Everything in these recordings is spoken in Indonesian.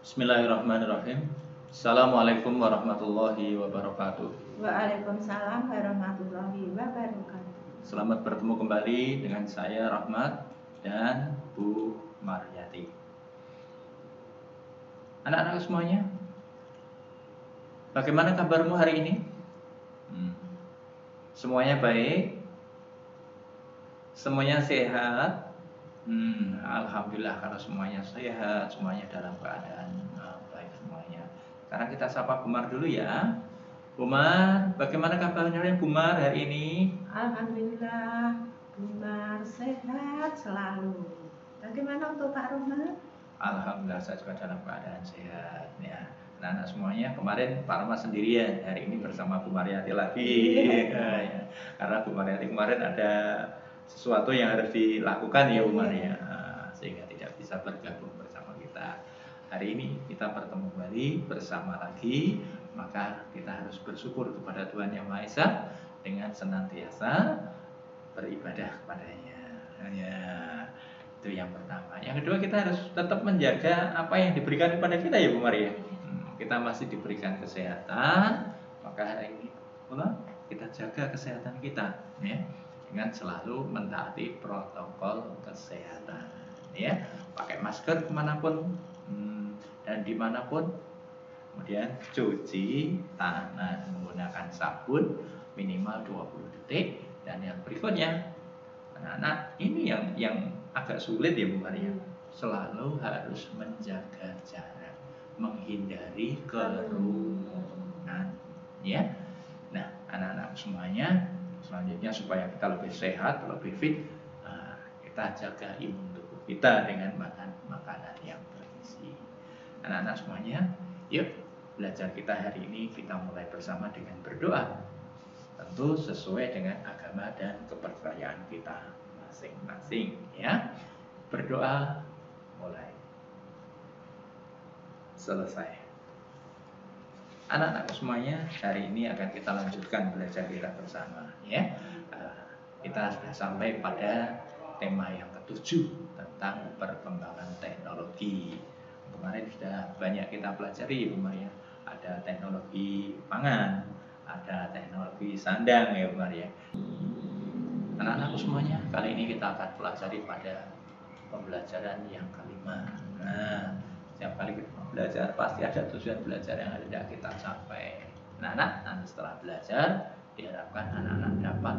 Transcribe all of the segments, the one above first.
Bismillahirrahmanirrahim. Assalamualaikum warahmatullahi wabarakatuh. Waalaikumsalam warahmatullahi wabarakatuh. Selamat bertemu kembali dengan saya Rahmat dan Bu Maryati. Anak-anak semuanya, bagaimana kabarmu hari ini? Semuanya baik? Semuanya sehat? Alhamdulillah kalau semuanya sehat, semuanya dalam keadaan baik semuanya. Sekarang kita sapa Bumar dulu ya. Bumar, bagaimana kabarnya Bumar hari ini? Alhamdulillah, Bumar sehat selalu. Bagaimana untuk Pak Rohmat? Alhamdulillah saya juga dalam keadaan sehat ya. Anak-anak semuanya, kemarin Pak Rahmat sendirian, hari ini bersama Bu Maryati lagi. Ya. Karena Bu Maryati kemarin ada sesuatu yang harus dilakukan ya Bu Maria, sehingga tidak bisa bergabung bersama kita. Hari ini kita bertemu kembali bersama lagi, maka kita harus bersyukur kepada Tuhan Yang Maha Esa dengan senantiasa beribadah kepadanya. Ya, itu yang pertama. Yang kedua, kita harus tetap menjaga apa yang diberikan kepada kita ya Bu Maria. Kita masih diberikan kesehatan, maka hari ini kita jaga kesehatan kita ya, dengan selalu mentaati protokol kesehatan ya, pakai masker kemanapun dan dimanapun, kemudian cuci tangan menggunakan sabun minimal 20 detik. Dan yang berikutnya, anak-anak ini yang agak sulit ya Bu Maria, selalu harus menjaga jarak, menghindari kerumunan ya. Nah anak-anak semuanya, selanjutnya supaya kita lebih sehat, lebih fit, kita jaga imun tubuh kita dengan makan makanan yang bergizi. Anak-anak semuanya, yuk belajar kita hari ini kita mulai bersama dengan berdoa, tentu sesuai dengan agama dan kepercayaan kita masing-masing ya. Berdoa mulai. Selesai. Anak-anak semuanya, hari ini akan kita lanjutkan belajar kita bersama ya. Kita sudah sampai pada tema yang ke-7 tentang perkembangan teknologi. Kemarin sudah banyak kita pelajari Bu Maria. Ada teknologi pangan, ada teknologi sandang ya Bu Maria. Anak-anak semuanya, kali ini kita akan pelajari pada pembelajaran yang kelima. Nah, setiap kali kita belajar pasti ada tujuan belajar yang hendak kita capai. Nah, nanti setelah belajar diharapkan anak-anak dapat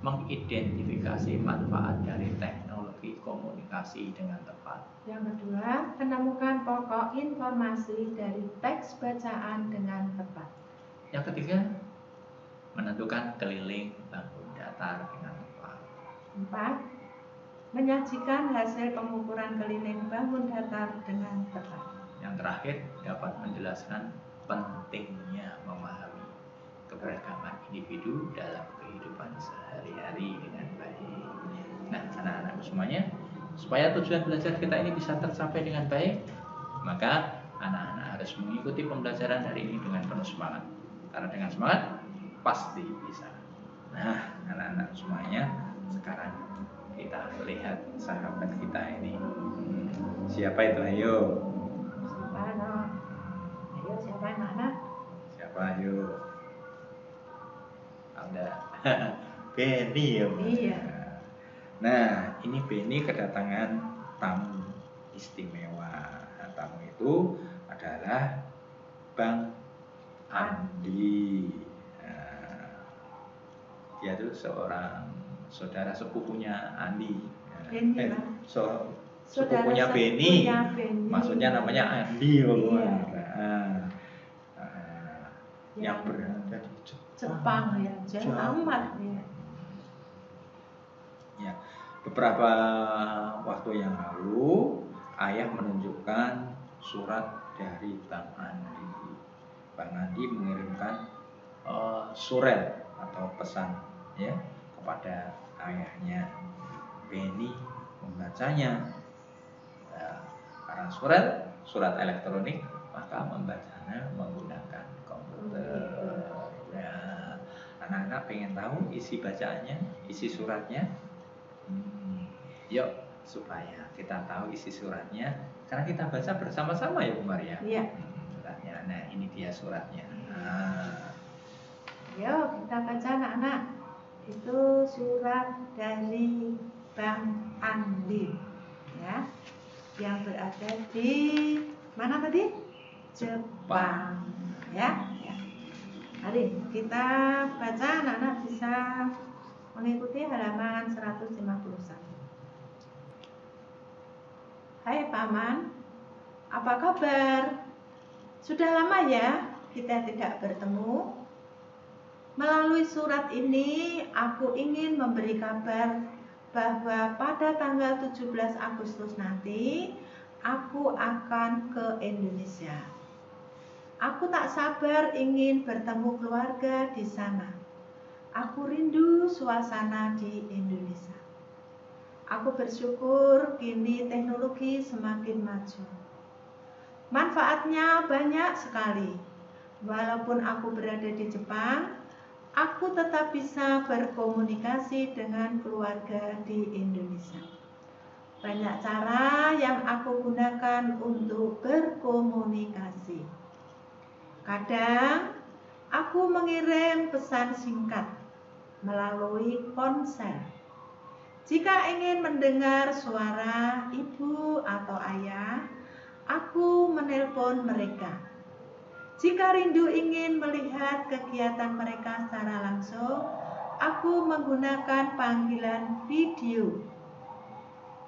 mengidentifikasi manfaat dari teknologi komunikasi dengan tepat. Yang kedua, menemukan pokok informasi dari teks bacaan dengan tepat. Yang ketiga, menentukan keliling bangun datar dengan tepat. 4. Menyajikan hasil pengukuran keliling bangun datar dengan tepat. Yang terakhir, dapat menjelaskan pentingnya memahami keberagaman individu dalam kehidupan sehari-hari dengan baik. Nah, anak-anak semuanya, supaya tujuan belajar kita ini bisa tercapai dengan baik, maka anak-anak harus mengikuti pembelajaran hari ini dengan penuh semangat. Karena dengan semangat pasti bisa. Nah, anak-anak semuanya, sekarang kita lihat sahabat kita ini. Siapa itu? Ayo. Ayo, siapa yang mana? Siapa? Ayo. Ada Benny ya. Iya. Nah, ini Benny kedatangan tamu istimewa. Nah, tamu itu adalah Bang Andi. Nah, dia itu seorang saudara sepupunya Andi. Sepupunya Benny. Maksudnya namanya Andi. Iya. Yang berada di Jepang ya, jauh amat ya. Ya, beberapa waktu yang lalu ayah menunjukkan surat dari Bang Andi. Bang Andi mengirimkan surat atau pesan ya kepada ayahnya. Benny membacanya. Karena surat elektronik, maka membacanya menggunakan komputer. Ya, anak-anak pengen tahu isi bacaannya, isi suratnya. Yuk supaya kita tahu isi suratnya, karena kita baca bersama-sama ya Bu Maria. Iya. Suratnya. Nah, ini dia suratnya. Nah. Yuk kita baca anak-anak. Itu surat dari Bang Andi, ya, yang berada di mana tadi? Jepang, ya. Mari kita baca, anak-anak bisa mengikuti halaman 151. Hai Paman, apa kabar? Sudah lama ya kita tidak bertemu. Melalui surat ini aku ingin memberi kabar bahwa pada tanggal 17 Agustus nanti aku akan ke Indonesia. Aku tak sabar ingin bertemu keluarga di sana. Aku rindu suasana di Indonesia. Aku bersyukur kini teknologi semakin maju. Manfaatnya banyak sekali. Walaupun aku berada di Jepang, aku tetap bisa berkomunikasi dengan keluarga di Indonesia. Banyak cara yang aku gunakan untuk berkomunikasi. Kadang aku mengirim pesan singkat melalui ponsel. Jika ingin mendengar suara ibu atau ayah, aku menelpon mereka. Jika rindu ingin melihat kegiatan mereka secara langsung, aku menggunakan panggilan video.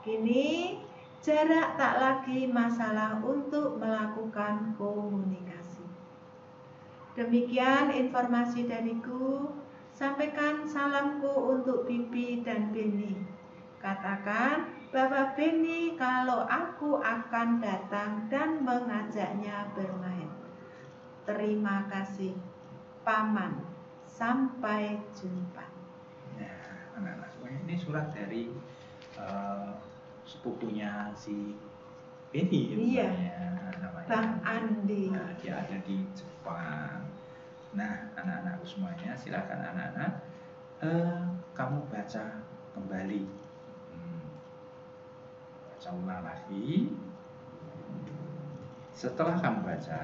Kini, jarak tak lagi masalah untuk melakukan komunikasi. Demikian informasi dariku. Sampaikan salamku untuk Bibi dan Beni. Katakan bahwa Beni kalau aku akan datang dan mengajaknya bermain. Terima kasih, Paman. Sampai jumpa. Nah, anak-anak semuanya, ini surat dari sepupunya si Beni. Iya, namanya Bang Andi. Nah, dia ada di Jepang. Nah, anak-anakku semuanya, silakan anak-anak kamu baca kembali, baca ulang lagi. Setelah kamu baca,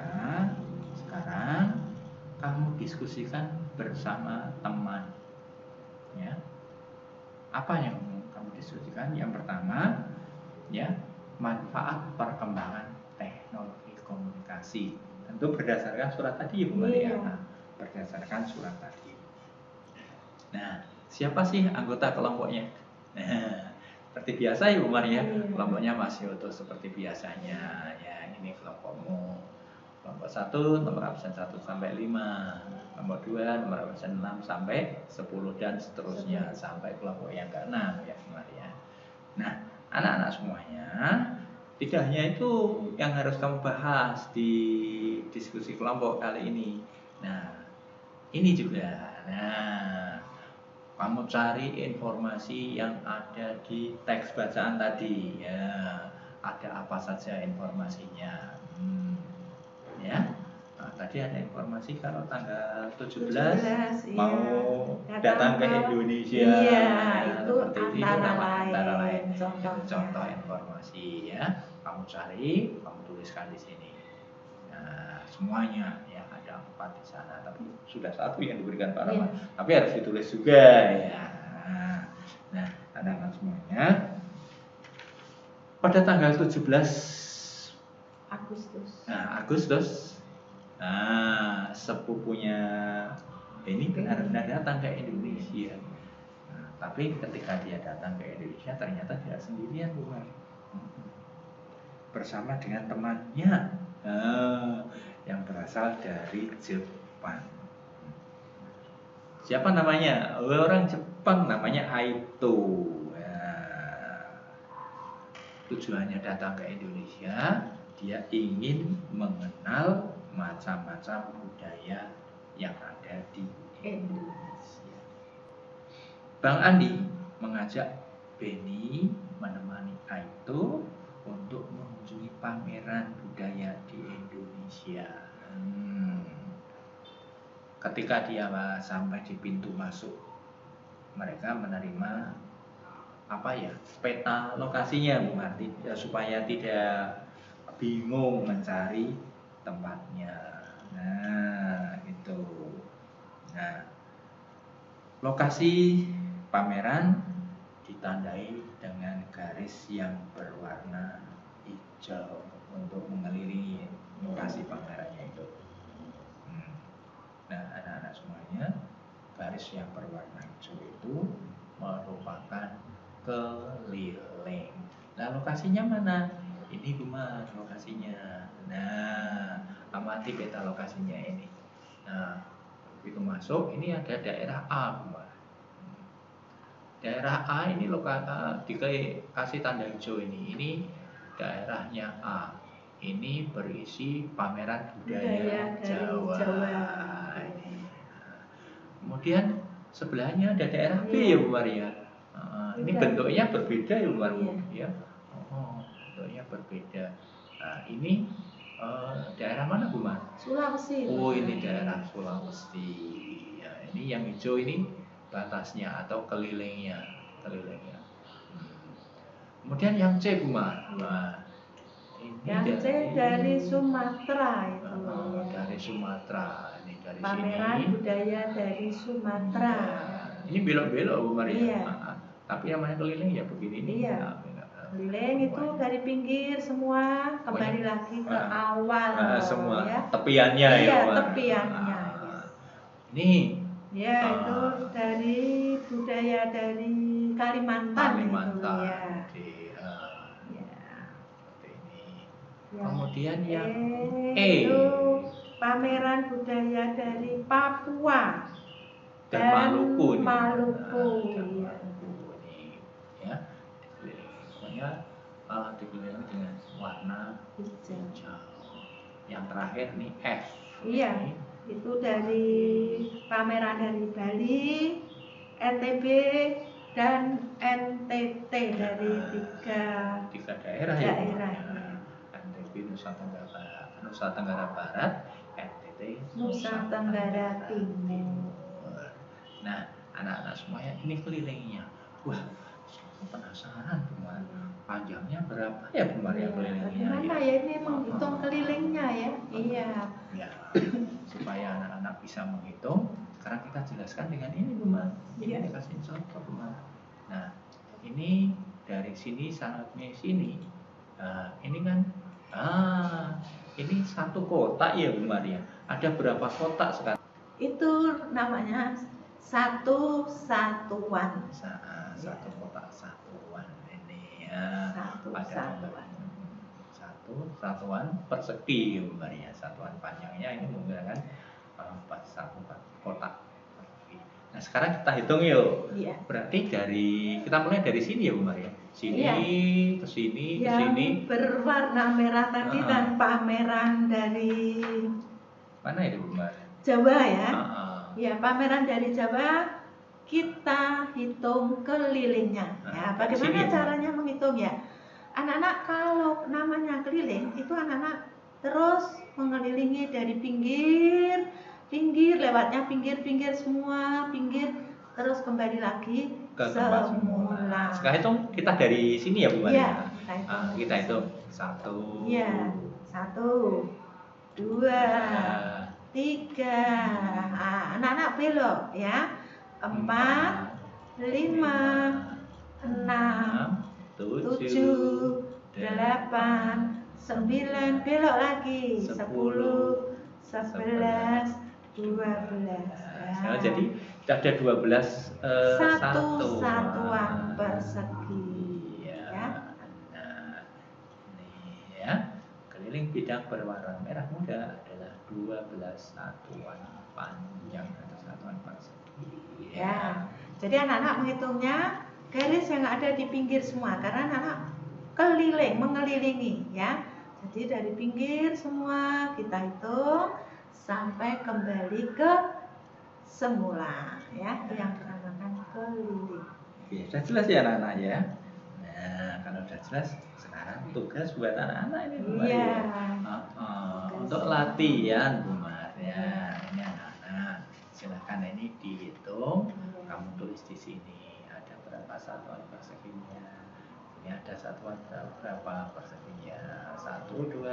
sekarang kamu diskusikan bersama teman, ya. Apa yang kamu diskusikan? Yang pertama, ya, manfaat perkembangan teknologi komunikasi. Tentu berdasarkan surat tadi, Bu Maria. Iya. Berdasarkan surat tadi. Nah, siapa sih anggota kelompoknya? Nah, seperti biasa ya Bu Maria, kelompoknya masih utuh seperti biasanya. Ya, ini kelompokmu. Kelompok 1 nomor absen 1 sampai 5, kelompok 2 nomor absen 6 sampai 10 dan seterusnya sampai kelompok yang ke-6 ya Bu Maria. Nah, anak-anak semuanya, tidak hanya itu yang harus kamu bahas di diskusi kelompok kali ini. Nah, ini juga. Nah, kamu cari informasi yang ada di teks bacaan tadi, ya. Ada apa saja informasinya, ya. Nah, tadi ada informasi kalau tanggal 17 mau datang ke Indonesia. Iya, nah, itu antara lain contoh informasi, ya. Kamu cari, kamu tuliskan di sini. Nah, semuanya ya, ada 4 di sana, tapi sudah 1 yang diberikan Pak Rahmat. Tapi harus ditulis juga ya. Nah, anak-anak semuanya, pada tanggal 17 Agustus, sepupunya ini benar-benar datang ke Indonesia. Nah, tapi ketika dia datang ke Indonesia ternyata tidak sendirian, bukan, bersama dengan temannya yang berasal dari Jepang. Siapa namanya? Orang Jepang, namanya Aito. Tujuannya datang ke Indonesia, dia ingin mengenal macam-macam budaya yang ada di Indonesia. Bang Andi mengajak Beni menemani Aito untuk mengunjungi pameran budaya di Indonesia. Ketika dia sampai di pintu masuk, mereka menerima peta lokasinya Bu Marti supaya tidak bingung mencari tempatnya. Nah, gitu. Nah, lokasi pameran ditandai dengan garis yang berwarna hijau untuk mengelilingi lokasi pamerannya itu. Nah, anak-anak semuanya, garis yang berwarna hijau itu merupakan keliling. Nah, lokasinya mana? Ini Bu Mar, lokasinya. Nah, amati peta lokasinya ini. Nah, begitu masuk, ini ada daerah A, Bu Mar. Daerah A ini dikasih tanda hijau ini. Ini daerahnya A. Ini berisi pameran budaya Jawa. Ini. Kemudian sebelahnya ada daerah B ya Bu Maria. Ini bentuknya berbeda ya Bu Maria. Ya. Bentuknya berbeda. Nah, ini daerah mana Bu Mar? Sulawesi. Oh, ini daerah Sulawesi. Ya, ini yang hijau ini batasnya atau kelilingnya. Kemudian yang C Bu Mar. Nah, yang C dari Sumatera itu. Dari Sumatera. Ini dari pameran sini. budaya dari Sumatera. Ini belok-belok Bu Maria. Iya. Tapi yang mana keliling ya begini nih. Iya. Keliling itu dari pinggir semua kembali lagi ke awal. Semua ya. tepiannya ya. Iya, tepiannya. Ini. Ya, itu dari budaya dari Kalimantan. Kalimantan. Itu, ya. Kemudian yang itu pameran budaya dari Papua dan Maluku. Ya, pokoknya dikelilingi dengan warna hijau. Yang terakhir nih F. Iya, itu dari pameran dari Bali, NTB dan NTT dari tiga daerah. Nusa Tenggara Barat, NTT, Nusa Tenggara Timur. Nah, anak-anak semuanya ini kelilingnya. Wah, penasaran Bu Mar. Panjangnya berapa ya Bu Mar yang kelilingnya? Gimana ya ini menghitung kelilingnya ya? Iya. Ya, supaya anak-anak bisa menghitung. Sekarang kita jelaskan dengan ini Bu Mar. Ini dikasih contoh Bu Mar. Nah, ini dari sini sampai sini. Nah, ini kan ini satu kotak ya Bu Maria. Ada berapa kotak sekarang? Itu namanya satu satuan. Satu kotak satuan ini ya. Satu satuan. Satu satuan persegi Bu Maria. Satuan panjangnya ini menggunakan satu kotak. Nah, sekarang kita hitung yuk. Iya. Berarti kita mulai dari sini ya Bu Maria. Sini, ke sini, ke sini. Berwarna merah tadi dan pameran dari mana itu Bu Maria? Jawa ya. Ya, pameran dari Jawa kita hitung kelilingnya. Ya, bagaimana caranya menghitung ya? Anak-anak kalau namanya keliling itu anak-anak terus mengelilingi dari pinggir, lewatnya pinggir semua, terus kembali lagi ke semula. Sekarang hitung kita dari sini ya Bu Maria. Iya, kita hitung 1. Iya, 1, 2, 3. Anak-anak belok ya. 4, 5, 6, 7, 8, 9, belok lagi 10, 11, 12. Jadi ada 12 satuan persegi. Ya. Nah, ini ya. Keliling bidang berwarna merah muda adalah 12 satuan panjang atau satuan persegi. Ya. Jadi anak-anak menghitungnya garis yang ada di pinggir semua karena anak-anak mengelilingi ya. Jadi dari pinggir semua kita hitung sampai kembali ke semula ya, yang dinamakan keliling. Oke, sudah jelas ya anak-anak ya. Nah, kalau sudah jelas, sekarang tugas buat anak-anak ini Bu Maria. Iya. Untuk latihan Bu Maria. Ini anak-anak, silakan ini dihitung. Kamu tulis di sini ada berapa berapa satuan perseginya. Ini ada satuan berapa perseginya. 1, 2,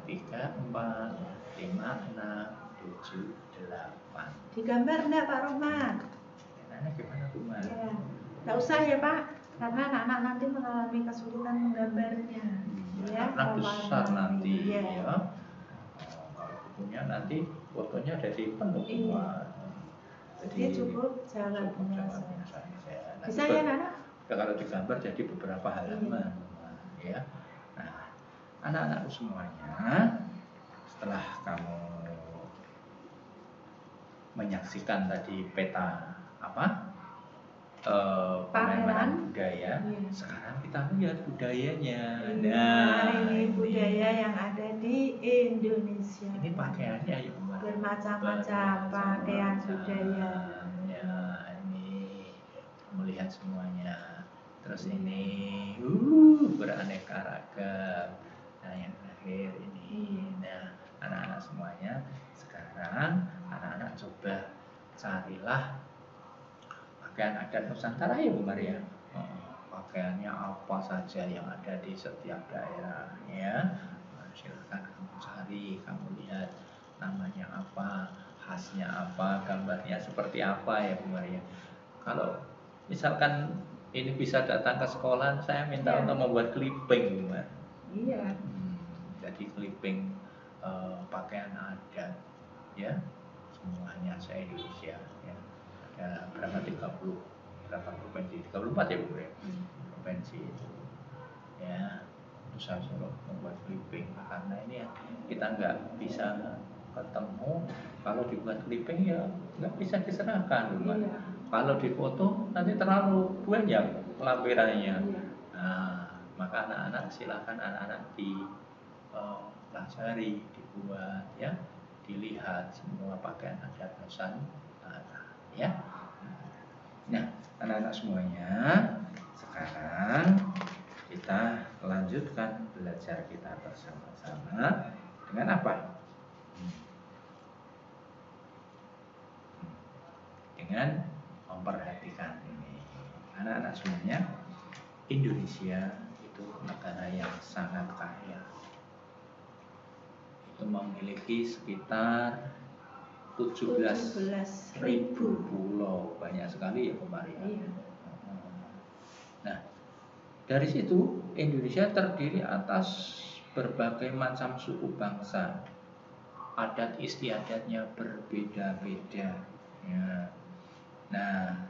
3, 4, 5, 6, 7, 8. Digambar enggak Pak Rohman? Enaknya gimana Bu Mar? Ya, enggak usah ya Pak, karena anak-anak nanti mengalami kesulitan menggambarnya. Ya, karena besar nanti ya. Kalau bukunya nanti fotonya ada di penuh. Iya. Jadi cukup jalan saja. Nah, bisa ya Nana? Kalau digambar jadi beberapa halaman. Ya. Nah, anak-anakku semuanya, setelah kamu menyaksikan tadi peta pameran budaya, sekarang kita lihat budayanya. Ini budaya yang ada di Indonesia. Ini pakaiannya ya Bu. Bermacam-macam pakaian budaya. Ya, ini melihat semuanya. Terus ini beraneka ragam. Nah, yang terakhir ini. Nah, anak-anak semuanya sekarang anak-anak coba carilah pakaian adat Nusantara ya Bu Maria. Pakaiannya apa saja yang ada di setiap daerah ya. Silakan kamu cari, kamu lihat namanya apa, khasnya apa, gambarnya seperti apa ya Bu Maria. Kalau misalkan ini bisa datang ke sekolah, saya minta untuk membuat clipping Bu Mar. Iya. Jadi clipping pakaian adat ya, semuanya se-Indonesia ya. Ada berapa 30 berapa provinsi, 34 ya Bu ya, provinsi itu ya. Terus saya suruh membuat clipping karena ini ya, kita nggak bisa ketemu. Kalau dibuat clipping ya nggak bisa diserahkan Bu. Kalau difoto nanti terlalu banyak lampirannya. Nah, maka anak-anak silakan anak-anak pelajari, dibuat ya, dilihat semua pakaian adat Nusantara ya. Nah, anak-anak semuanya, sekarang kita lanjutkan belajar kita bersama-sama dengan apa? Dengan memperhatikan ini. Anak-anak semuanya, Indonesia itu negara yang sangat kaya. Itu memiliki sekitar 17.000 pulau, banyak sekali ya Bu Maria. Nah, dari situ Indonesia terdiri atas berbagai macam suku bangsa. Adat istiadatnya berbeda-beda. Ya. Nah,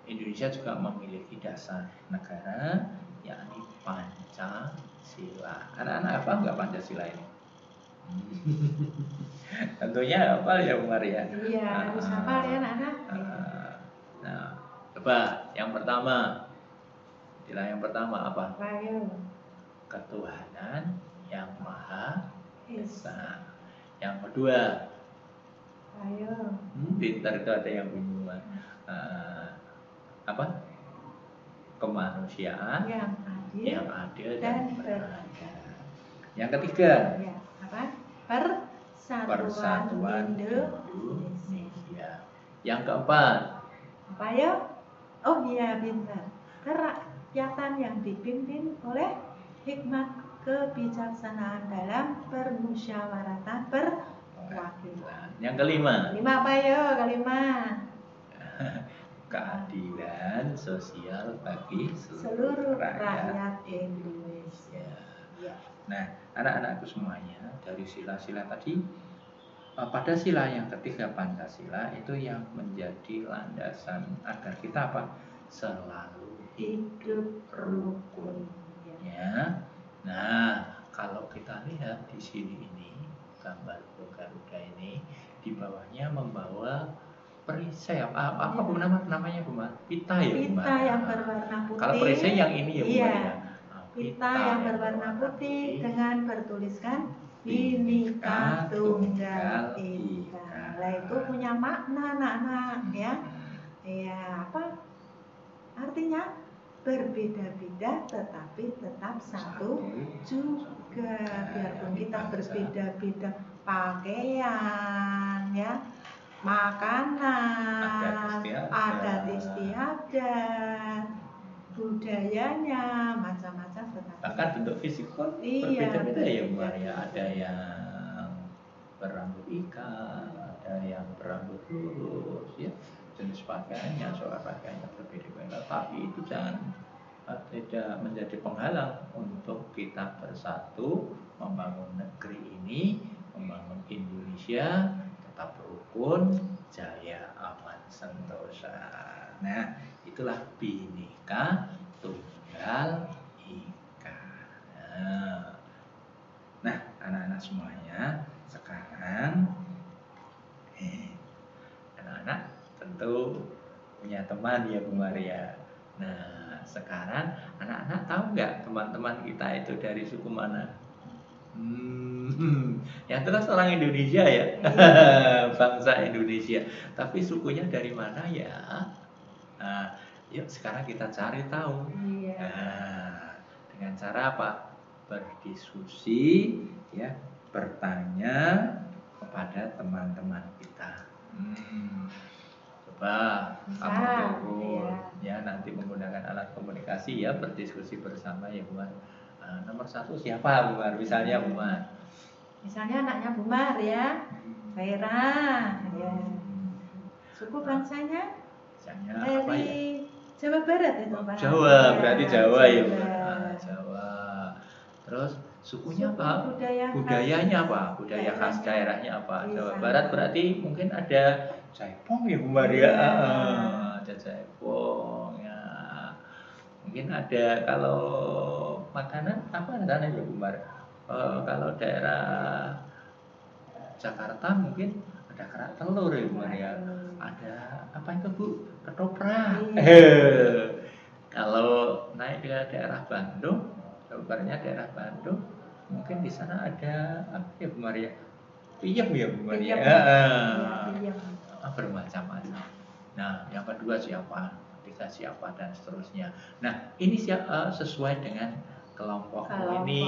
Indonesia juga memiliki dasar negara, yakni Pancasila. Anak-anak apa enggak Pancasila ini? Tentunya hafal ya Bu Maria. Iya, harus hafal ya anak-anak. Nah, coba yang pertama. Istilah yang pertama apa? Ketuhanan yang Maha Esa. Yang kedua, pintar itu ada yang bingung. Apa? Kemanusiaan yang adil dan beradab. Yang ketiga, Persatuan Indonesia. Yang keempat, apa ya? Oh iya, pintar. Kerakyatan yang dipimpin oleh hikmat kebijaksanaan dalam permusyawaratan perwakilan. Yang kelima. Apa ya? Kelima. Keadilan sosial bagi seluruh rakyat Indonesia. Ya. Nah, anak-anakku semuanya, dari sila-sila tadi, pada sila yang ketiga Pancasila itu yang menjadi landasan agar kita apa? Selalu hidup rukun. Ya. Nah, kalau kita lihat di sini ini gambar Garuda ini, di bawahnya membawa perisai apa Bu namanya Bu Mar? Pita ya Bu Mar. Pita yang berwarna putih. Kalau perisai yang ini ya Bu Mar. Iya. Pita yang berwarna putih dengan bertuliskan Bhinneka Tunggal Ika. Nah, itu punya makna anak-anak ya. Ya, apa? Artinya berbeda-beda tetapi tetap satu juga. Biarpun kita berbeda-beda pakaian ya, makanan, adat istiadat, budayanya, macam-macam. Bahkan bentuk fisik pun berbeda-beda ya Bu Maria. Ada yang berambut ikan, ada yang berambut lurus, ya jenis pakaiannya, soal pakaiannya berbeda-beda. Tapi itu tidak menjadi penghalang untuk kita bersatu membangun negeri ini, membangun Indonesia tetap rukun, jaya, aman, sentosa. Nah, itulah Bhinneka Tunggal Ika. Nah, anak-anak semuanya, sekarang anak-anak tentu punya teman ya Bu Maria. Nah, sekarang anak-anak tahu nggak teman-teman kita itu dari suku mana? Yang jelas orang Indonesia ya, bangsa Indonesia. Tapi sukunya dari mana ya? Nah, yuk sekarang kita cari tahu. Nah, dengan cara apa? Berdiskusi, ya, bertanya kepada teman-teman kita. Coba kamu turun, ya nanti menggunakan alat komunikasi ya, berdiskusi bersama ya Bu Mar. Nomor 1 siapa Bu Mar? Misalnya Bu Mar. Misalnya anaknya Bu Mar ya, Vera, ya. Suku bangsanya? Misalnya apa ya? Jawa Barat itu Pak. Jawa, berarti Jawa ya Bu. Jawa. Terus sukunya apa? Budayanya apa? Budaya khas daerahnya apa? Jawa Barat berarti mungkin ada Jaipong ya Bu Maria. Ada Jaipong ya. Mungkin ada, kalau makanan apa ada ya Bu Maria? Kalau daerah Jakarta mungkin ada kerak telur ya Bu Maria. Ada apa itu Bu? Ketoprak. Kalau naik ke daerah Bandung, kabarnya daerah Bandung, mungkin di sana ada apa ya Bu Maria? Piyem ya Bu Maria. Bermacam-macam. Nah, yang kedua siapa? Ketiga siapa dan seterusnya. Nah, ini sesuai dengan kelompok ini,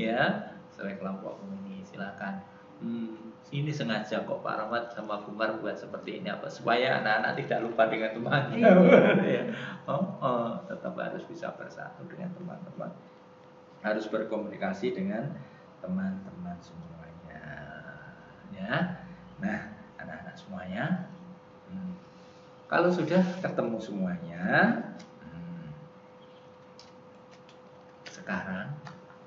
ya, sesuai kelompok ini. Silakan. Ini sengaja kok Pak Rahmat sama Bu Mar buat seperti ini apa supaya anak-anak tidak lupa dengan temannya. Tetap harus bisa bersatu dengan teman-teman, harus berkomunikasi dengan teman-teman semuanya, ya. Nah, anak-anak semuanya, kalau sudah ketemu semuanya, sekarang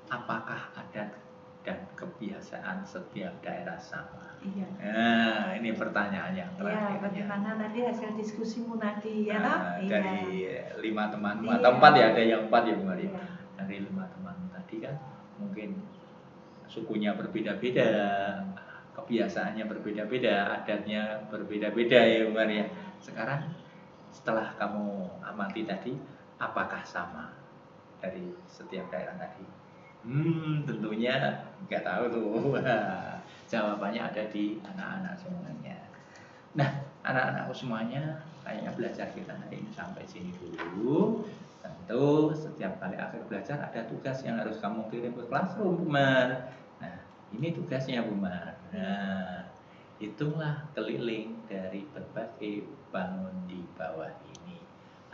apakah adat dan kebiasaan setiap daerah sama? Iya. Nah, ini pertanyaan yang terakhir. Ya, bagaimana tadi hasil diskusimu tadi ya? Dari 5 temanmu atau 4 ya, ada yang 4 ya Bu Maria. Dari 5 teman tadi kan mungkin sukunya berbeda-beda, kebiasaannya berbeda-beda, adatnya berbeda-beda ya Bu Maria. Sekarang setelah kamu amati tadi, apakah sama dari setiap daerah tadi? Tentunya nggak tahu tuh. Jawabannya ada di anak-anak semuanya. Nah, anak-anakku semuanya, kayaknya belajar kita hari ini sampai sini dulu. Tentu setiap kali akhir belajar ada tugas yang harus kamu kirim ke classroom, Bu Mar. Nah, ini tugasnya Bu Mar. Nah, hitunglah keliling dari berbagai bangun di bawah ini.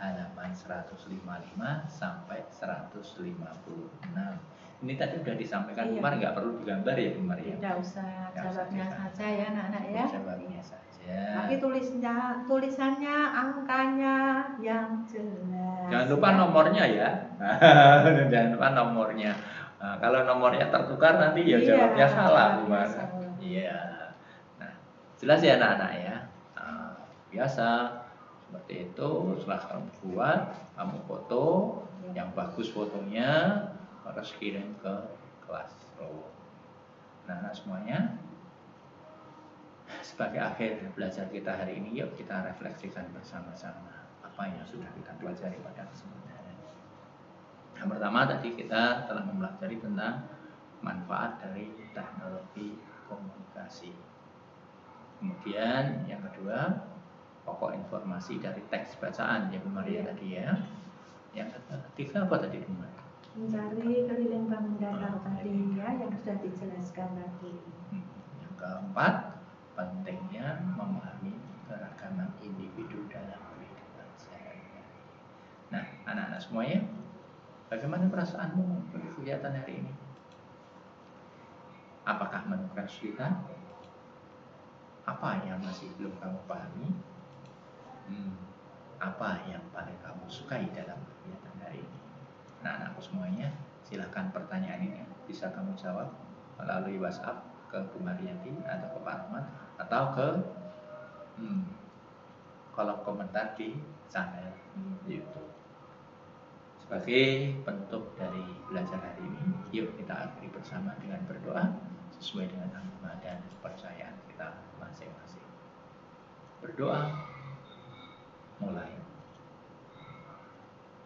Halaman 155 sampai 156. Ini tadi sudah disampaikan Bu Mar, nggak perlu digambar ya Bu Mar ya? Tidak usah, jawabnya saja ya anak-anak ya. Jawabnya saja. Tapi tulisannya, angkanya yang jelas. Jangan lupa nomornya ya. Jangan lupa nomornya. Nah, kalau nomornya tertukar nanti ya jawabnya salah Bu Mar. Iya. Nah, jelas ya anak-anak ya. Biasa seperti itu. Setelah kamu buat, kamu foto yang bagus fotonya, harus kirim ke classroom. Nah, semuanya, sebagai akhir belajar kita hari ini, yuk kita refleksikan bersama-sama apa yang sudah kita pelajari pada kesempatan. Yang pertama tadi kita telah mempelajari tentang manfaat dari teknologi komunikasi. Kemudian yang kedua, pokok informasi dari teks bacaan ya Bu Maria tadi ya. Yang ketiga apa tadi Bu Maria? Mencari keliling bangun datar tadi ya, yang sudah dijelaskan tadi. Yang keempat, pentingnya memahami keragaman individu dalam kehidupan sehari-hari. Nah, anak-anak semuanya, bagaimana perasaanmu kegiatan hari ini? Apakah menemukan kesulitan? Apa yang masih belum kamu pahami? Apa yang paling kamu sukai dalam kegiatan hari ini? Nah, anakku semuanya, silahkan pertanyaan ini bisa kamu jawab melalui WhatsApp ke Bu Mariati atau ke Pak Ahmad atau ke kolom komentar di channel YouTube. Sebagai penutup dari belajar hari ini, yuk kita akhiri bersama dengan berdoa sesuai dengan agama dan kepercayaan kita masing-masing. Berdoa mulai,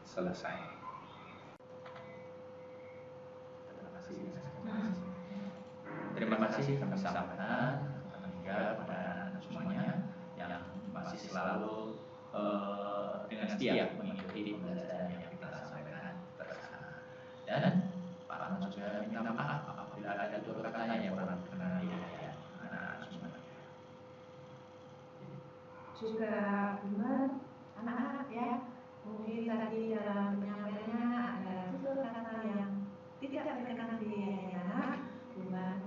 selesai. Terima kasih kami sampaikan kepada anak semuanya yang masih selalu dengan setia mengikuti pembelajaran yang kita sampaikan bersama. Dan Pak Ahmad juga minta maaf apabila ada tutur kata yang kurang berkenan di hadapan anak-anak semuanya. Juga buat anak-anak ya, mungkin tadi dalam penyampaiannya ada tutur kata yang tidak berkenan di anak, buat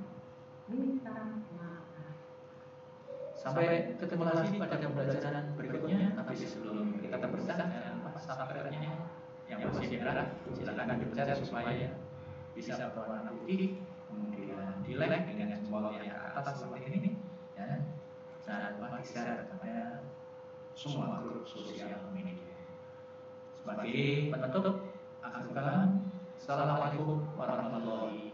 minta maaf. Sampai ketemu lagi pada pembelajaran berikutnya. Tapi sebelum kita berpisah, jangan lupa subscribe-nya yang masih merah silakan dipencet supaya bisa berwarna putih, kemudian di like dengan simbol yang ke atas seperti ini, dan jangan lupa di-share kepada semua grup sosial media. Sebagai penutup, akhir kalam, assalamualaikum warahmatullahi